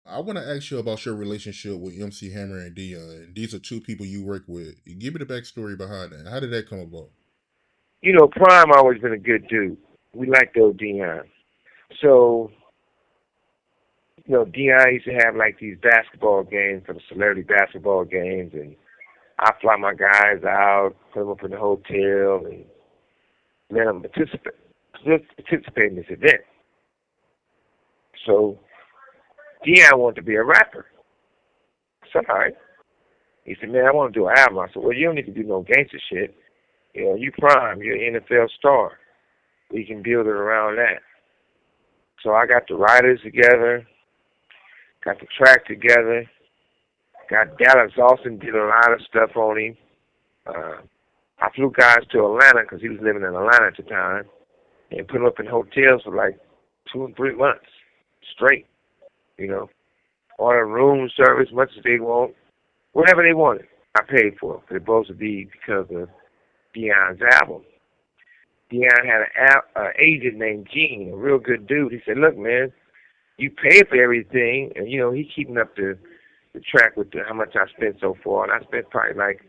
I want to ask you about your relationship with MC Hammer and Dion. These are two people you work with. Give me the backstory behind that. How did that come about? Prime always been a good dude. We liked old Deion. So, Deion used to have like these basketball games for the celebrity basketball games, and I fly my guys out, put them up in the hotel, and let them participate in this event. So, Deion wanted to be a rapper. I said, all right. He said, man, I want to do an album. I said, well, you don't need to do no gangster shit. You Prime, you're an NFL star. We can build it around that. So I got the writers together, got the track together, got Dallas Austin did a lot of stuff on him. Uh, I flew guys to Atlanta because he was living in Atlanta at the time, and put him up in hotels for like 2 and 3 months straight. You know, order room service, much as they want, whatever they wanted, I paid for it. But it supposed to be because of Deion's album. Deion had an agent named Gene, a real good dude. He said, "Look, man, you pay for everything, and he keeping up the track with how much I spent so far, and I spent probably like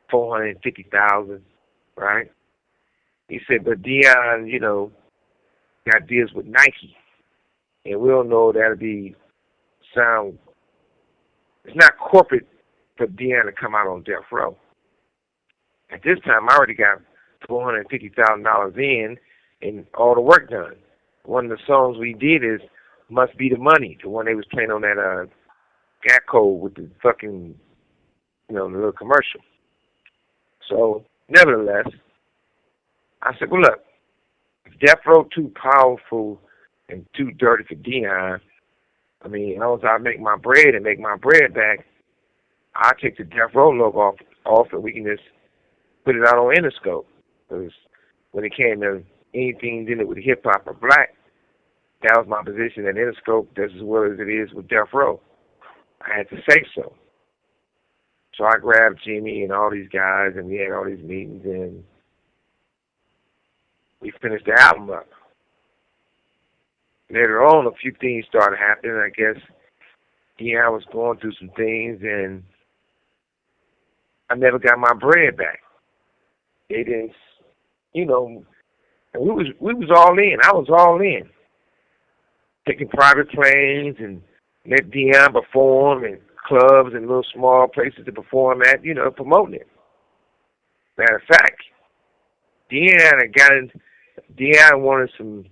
450,000, right?" He said, "But Deion, got deals with Nike, and we don't know that'll be sound. It's not corporate for Deion to come out on death row. At this time, I already got $450,000 in, and all the work done. One of the songs we did is "Must Be the Money," the one they was playing on that Gacko with the fucking, the little commercial. So, nevertheless, I said, well, look, if Death Row too powerful and too dirty for Deion, I mean, as long as I make my bread and make my bread back, I'll take the Death Row logo off and we can just put it out on Interscope. Because when it came to anything dealing with hip hop or black, that was my position at Interscope just as well as it is with Death Row. I had to say so. So I grabbed Jimmy and all these guys, and we had all these meetings, and we finished the album up. Later on, a few things started happening. I guess I was going through some things, and I never got my bread back. They didn't, and we was all in. I was all in, taking private planes and let Deion perform in clubs and little small places to perform at, promoting it. Matter of fact, Deion wanted some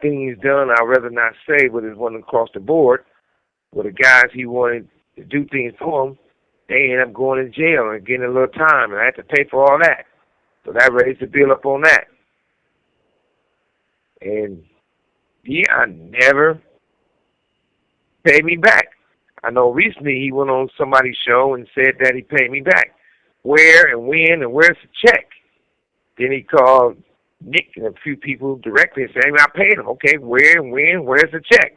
things done I'd rather not say, but it wasn't across the board. With the guys he wanted to do things for him, they ended up going in jail and getting a little time, and I had to pay for all that. So that raised the bill up on that. And Deion never paid me back. I know recently he went on somebody's show and said that he paid me back. Where and when and where's the check? Then he called Nick and a few people directly and said, hey, I paid him. Okay, where and when, where's the check?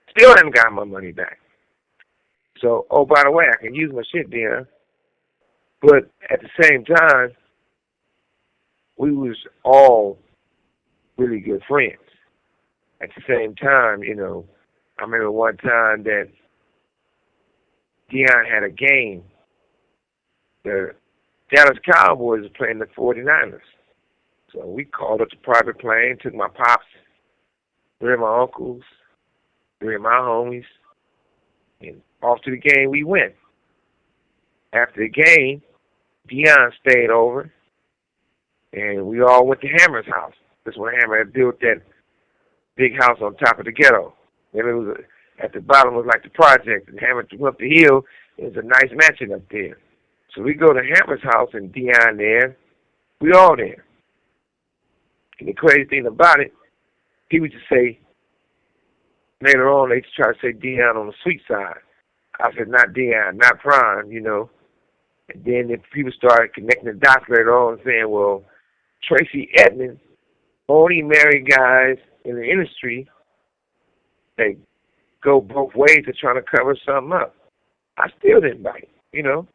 Still haven't got my money back. So, oh, by the way, I can use my shit there. But at the same time, we was all really good friends. At the same time, I remember one time that Deion had a game. The Dallas Cowboys were playing the 49ers. So we called up the private plane, took my pops, three of my uncles, three of my homies, and off to the game we went. After the game, Deion stayed over, and we all went to Hammer's house. That's when Hammer had built that big house on top of the ghetto. And it was at the bottom was like the project, and Hammer went up the hill. It was a nice mansion up there. So we go to Hammer's house, and Deion there. We all there. And the crazy thing about it, he would just say, later on, they just try to say Deion on the sweet side. I said, not Deion, not Prime, And then if people started connecting the dots later on and saying, well, Tracy Edmonds only married guys in the industry that go both ways to trying to cover something up. I still didn't bite. And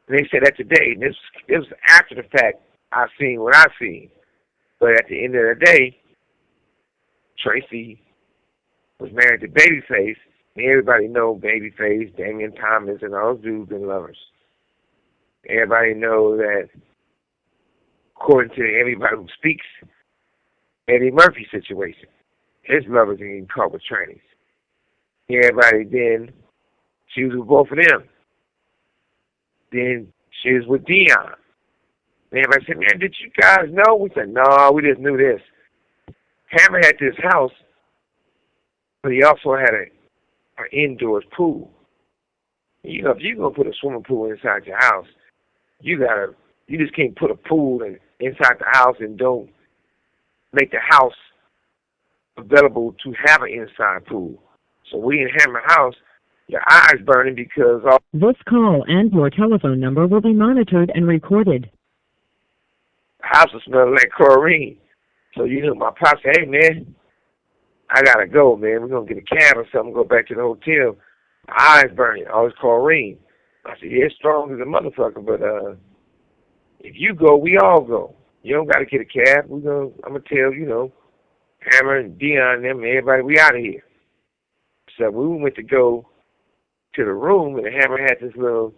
they said that today. And this was after the fact I seen what I seen. But at the end of the day, Tracy was married to Babyface, Everybody know Babyface, Damian Thomas, and all those dudes been lovers. Everybody know that, according to everybody who speaks, Eddie Murphy situation, his lovers are getting caught with trannies. Everybody then, she was with both of them. Then she was with Deion. And everybody said, man, did you guys know? We said, no, we just knew this. Hammer had this house, but he also had an indoors pool. You know, if you're going to put a swimming pool inside your house, you just can't put a pool inside the house and don't make the house available to have an inside pool. So we in Hammer house, your eyes burning because all This call and your telephone number will be monitored and recorded. the house was smelling like chlorine. So you know, my pop said, hey man, I gotta go, man. We're gonna get a cab or something, go back to the hotel. My eyes burning, all this chlorine. I said, yeah, it's strong as a motherfucker, but if you go, we all go. You don't gotta get a cab. I'm gonna tell, you know, Hammer and Deion and them and everybody, we out of here. So we went to go to the room, and the Hammer had this little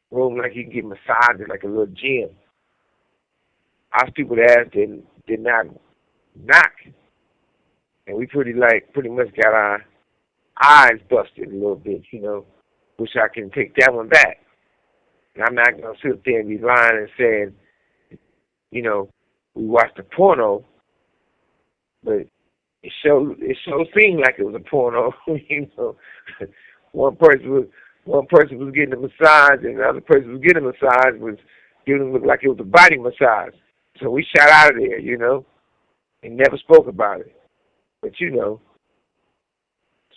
room like you can get massages, like a little gym. Our stupid ass did not knock, and we pretty much got our eyes busted a little bit, you know. Wish I can take that one back. And I'm not gonna sit there and be lying and saying, you know, we watched a porno, but it sure seemed like it was a porno. You know, one person was getting a massage, and the other person was getting a massage was giving it look like it was a body massage. So we shot out of there, you know, and never spoke about it. But you know,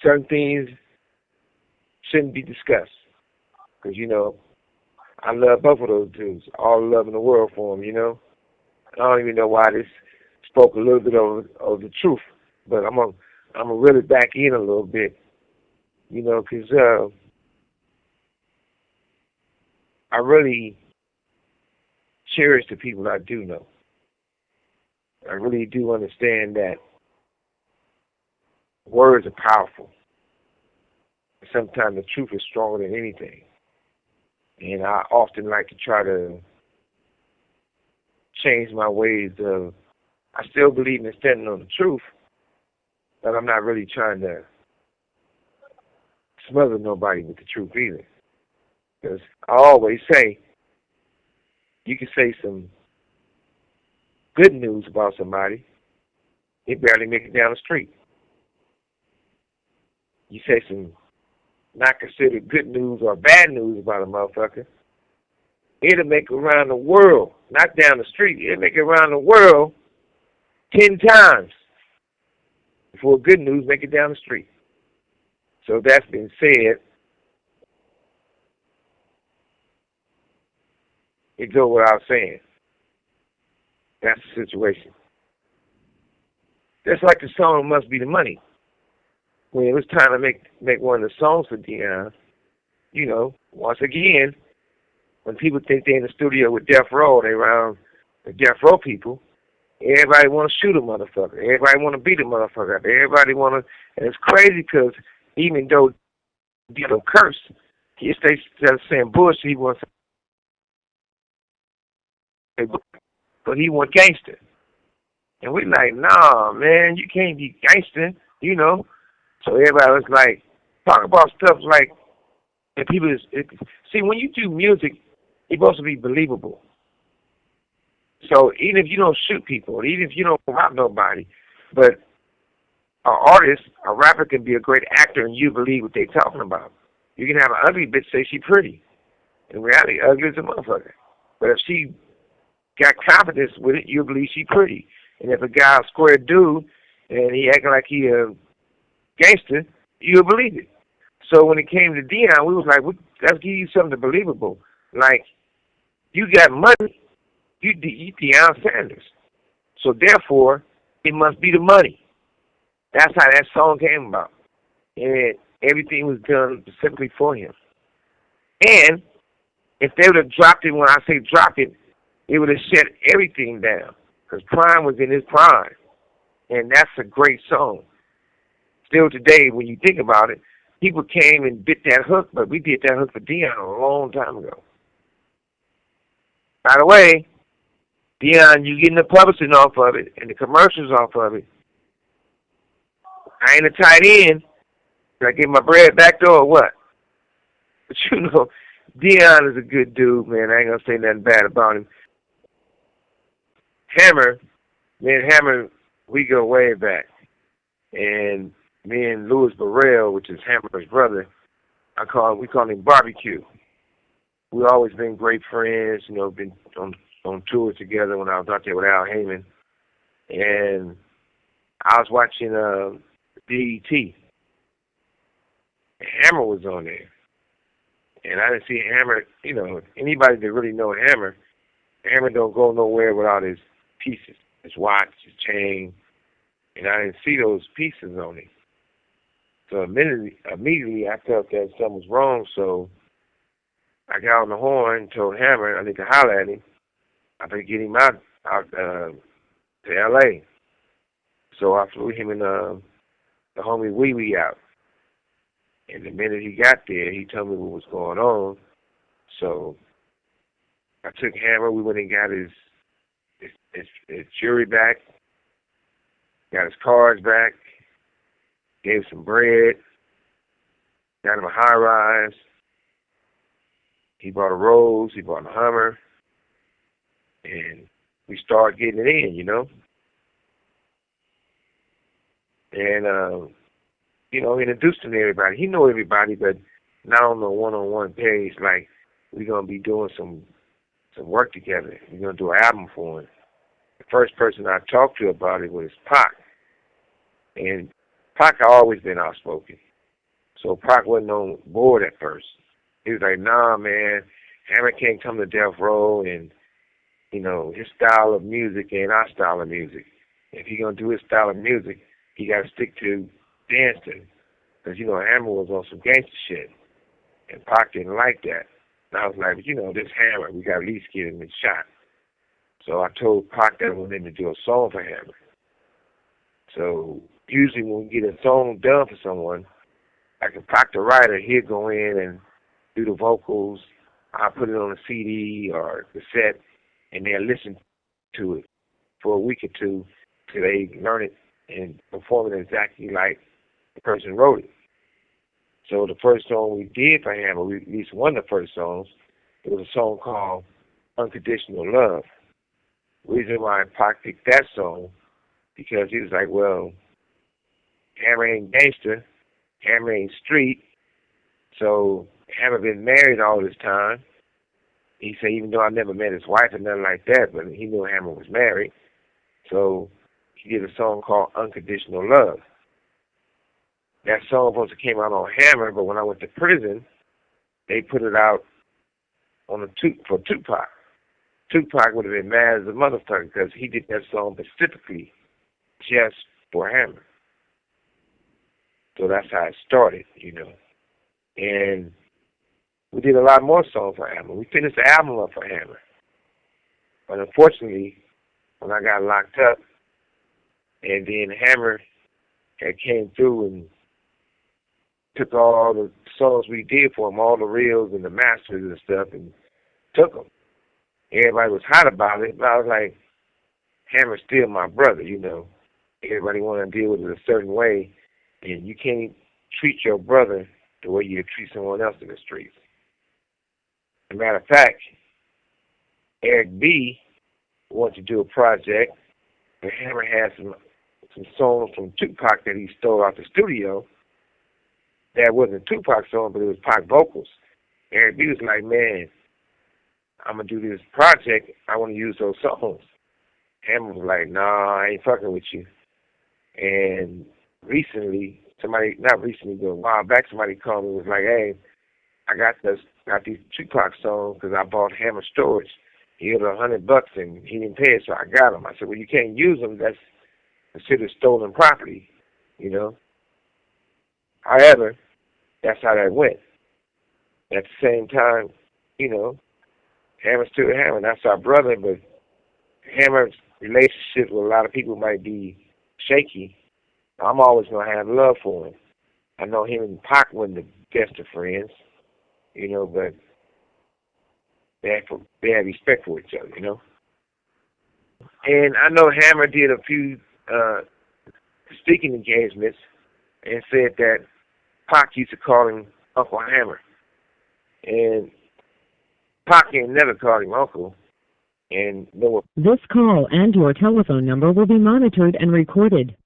certain things shouldn't be discussed, because you know, I love both of those dudes, all the love in the world for them, you know. I don't even know why this spoke a little bit of the truth, but I'm gonna really back in a little bit, you know, because I really cherish the people I do know. I really do understand that words are powerful. Sometimes the truth is stronger than anything. And I often like to try to change my ways of, I still believe in standing on the truth, but I'm not really trying to smother nobody with the truth either. Because I always say, you can say some good news about somebody, they barely make it down the street. You say some not considered good news or bad news about a motherfucker, it'll make it around the world, not down the street, it'll make it around the world 10 times before good news make it down the street. So that's been said, it goes without saying. That's the situation. Just like the song Must Be the Money. When it was time to make one of the songs for Deion, you know, once again, when people think they're in the studio with Death Row, they around the Death Row people, everybody want to shoot a motherfucker. Everybody want to beat a motherfucker. Everybody want to, and it's crazy because even though Deion curse, he stays saying bullshit, he wants to, but he want gangster. And we like, nah, man, you can't be gangster, you know. So everybody was like, talk about stuff like, and people see, when you do music, it's supposed to be believable. So even if you don't shoot people, even if you don't rob nobody, but an artist, a rapper can be a great actor and you believe what they're talking about. You can have an ugly bitch say she pretty. In reality, ugly is a motherfucker. But if she got confidence with it, you believe she pretty. And if a guy a square dude and he acting like he a gangster, you'll believe it. So when it came to Deion, we was like, let's give you something believable. Like, you got money. You Deion Sanders. So therefore, it must be the money. That's how that song came about. And everything was done specifically for him. And if they would have dropped it, when I say drop it, it would have shut everything down. Because Prime was in his prime. And that's a great song. Still today, when you think about it, people came and bit that hook, but we did that hook for Deion a long time ago. By the way, Deion, you getting the publishing off of it and the commercials off of it. I ain't a tight end. Did I get my bread back door or what? But you know, Deion is a good dude, man. I ain't gonna say nothing bad about him. Hammer, me and Hammer, we go way back. And me and Louis Burrell, which is Hammer's brother, we call him Barbecue. We always been great friends, you know, been on tour together when I was out there with Al Heyman. And I was watching BET. Hammer was on there. And I didn't see Hammer, you know, anybody that really know Hammer don't go nowhere without his pieces, his watch, his chain. And I didn't see those pieces on him. So immediately I felt that something was wrong, so I got on the horn and told Hammer I need to holler at him. I better get him out to L.A. So I flew him and the homie Wee Wee out. And the minute he got there, he told me what was going on. So I took Hammer. We went and got his jewelry back, got his cards back, gave him some bread, got him a high rise. He bought a Rose, he bought a Hummer, and we started getting it in, you know. And, you know, introduced him to everybody. He know everybody, but not on the one-on-one page. Like, we're going to be doing some work together. We're going to do an album for him. The first person I talked to about it was Pac. And Pac had always been outspoken. So Pac wasn't on board at first. He was like, nah, man, Hammer can't come to Death Row, and, you know, his style of music ain't our style of music. If he going to do his style of music, he got to stick to dancing. Because, you know, Hammer was on some gangster shit. And Pac didn't like that. And I was like, but, you know, this Hammer, we got to at least get him a shot. So I told Pac that I wanted to do a song for Hammer. So usually when we get a song done for someone, I can Pac the writer, he'll go in and do the vocals. I'll put it on a CD or cassette, and they'll listen to it for a week or two till they learn it and perform it exactly like the person wrote it. So the first song we did for Hammer, at least one of the first songs, it was a song called Unconditional Love. The reason why Pac picked that song, because he was like, well, Hammer ain't gangster, Hammer ain't street, so Hammer been married all this time. He said, even though I never met his wife or nothing like that, but he knew Hammer was married. So he did a song called Unconditional Love. That song supposed to came out on Hammer, but when I went to prison, they put it out on for Tupac. Tupac would have been mad as a motherfucker because he did that song specifically just for Hammer. So that's how it started, you know. And we did a lot more songs for Hammer. We finished the album up for Hammer. But unfortunately, when I got locked up, and then Hammer had came through and took all the songs we did for him, all the reels and the masters and stuff, and took them. Everybody was hot about it, but I was like, Hammer's still my brother, you know. Everybody want to deal with it a certain way, and you can't treat your brother the way you treat someone else in the streets. As a matter of fact, Eric B. wanted to do a project, and Hammer had some songs from Tupac that he stole out the studio. That wasn't Tupac song, but it was Pac vocals. Eric B was like, man, I'm going to do this project. I want to use those songs. Hammer was like, nah, I ain't fucking with you. And recently, not recently, but a while back, somebody called me and was like, hey, I got these Tupac songs because I bought Hammer storage. He owed $100 and he didn't pay it, so I got them. I said, well, you can't use them. That's considered stolen property, you know. However, that's how that went. At the same time, you know, Hammer's still Hammer. That's our brother, but Hammer's relationship with a lot of people might be shaky. I'm always going to have love for him. I know him and Pac weren't the best of friends, but they had respect for each other. And I know Hammer did a few speaking engagements and said that Pac used to call him Uncle Hammer. And Pac ain't never called him Uncle. And This call and your telephone number will be monitored and recorded.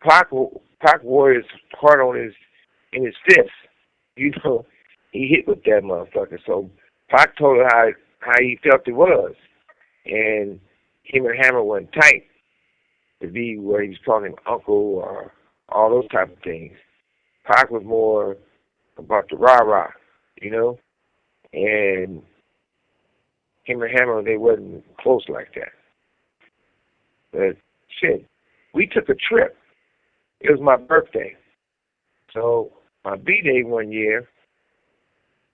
Pac wore his heart in his fist. He hit with that motherfucker. So Pac told her how he felt it was. And him and Hammer wasn't tight to be where he was calling him uncle or all those type of things. Pac was more about the rah-rah, and him and Hammer, they wasn't close like that. But shit, we took a trip. It was my birthday. So my B-Day one year,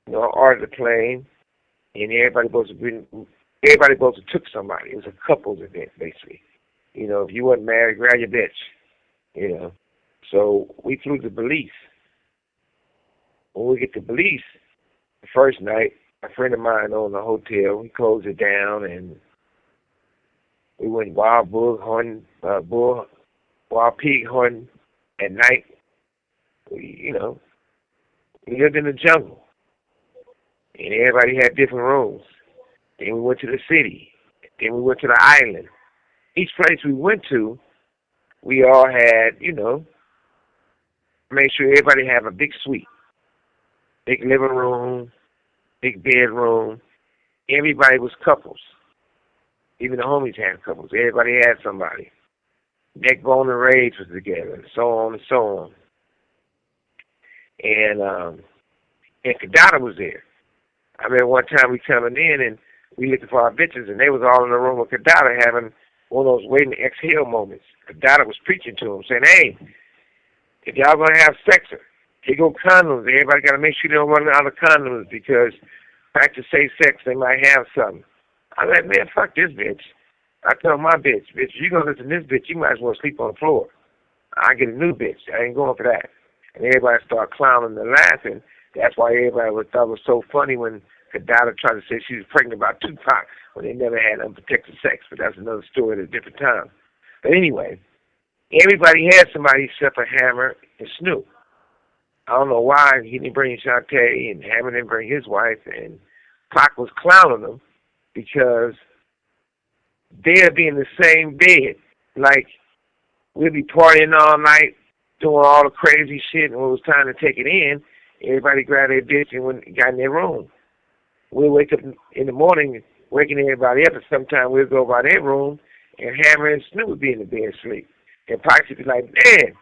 I ordered a plane, and everybody supposed to took somebody. It was a couples event, basically. If you wasn't married, grab your bitch, So we flew to Belize. When we get to Belize, the first night, a friend of mine owned a hotel. We closed it down, and we went wild bull hunting, wild pig hunting at night. We lived in the jungle, and everybody had different rooms. Then we went to the city. Then we went to the island. Each place we went to, we all had, made sure everybody had a big suite, big living room, big bedroom. Everybody was couples. Even the homies had couples. Everybody had somebody. Neckbone and Rage was together, and so on and so on. And Kadada was there. I remember one time we coming in and we looking for our bitches, and they was all in the room with Kadada having one of those waiting to exhale moments. Kadada was preaching to them, saying, "Hey, if y'all gonna have sex, here go condoms. Everybody gotta make sure they don't run out of condoms because back to safe sex, they might have something." I'm like, man, fuck this bitch. I tell my bitch, if you gonna listen to this bitch, you might as well sleep on the floor. I get a new bitch. I ain't going for that. And everybody started clowning and laughing. That's why everybody thought it was so funny when Kadada tried to say she was pregnant about Tupac when they never had unprotected sex. But that's another story at a different time. But anyway, everybody had somebody except for Hammer and Snoop. I don't know why he didn't bring Shantae and Hammer didn't bring his wife, and Pac was clowning them because they'd be in the same bed. Like, we'd be partying all night, doing all the crazy shit, and when it was time to take it in, everybody grabbed their bitch and got in their room. We'd wake up in the morning, waking everybody up, and sometimes we'd go by their room, and Hammer and Snoop would be in the bed asleep. And Pac would be like, man,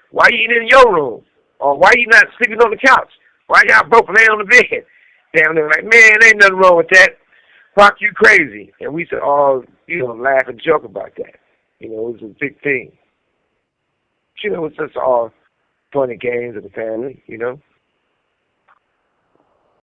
why you in your room? Or why you not sleeping on the couch? Why y'all both laying on the bed? Damn, they were like, man, ain't nothing wrong with that. Pac, you crazy. And we used to all, laugh and joke about that. It was a big thing. It's just all funny games of the family,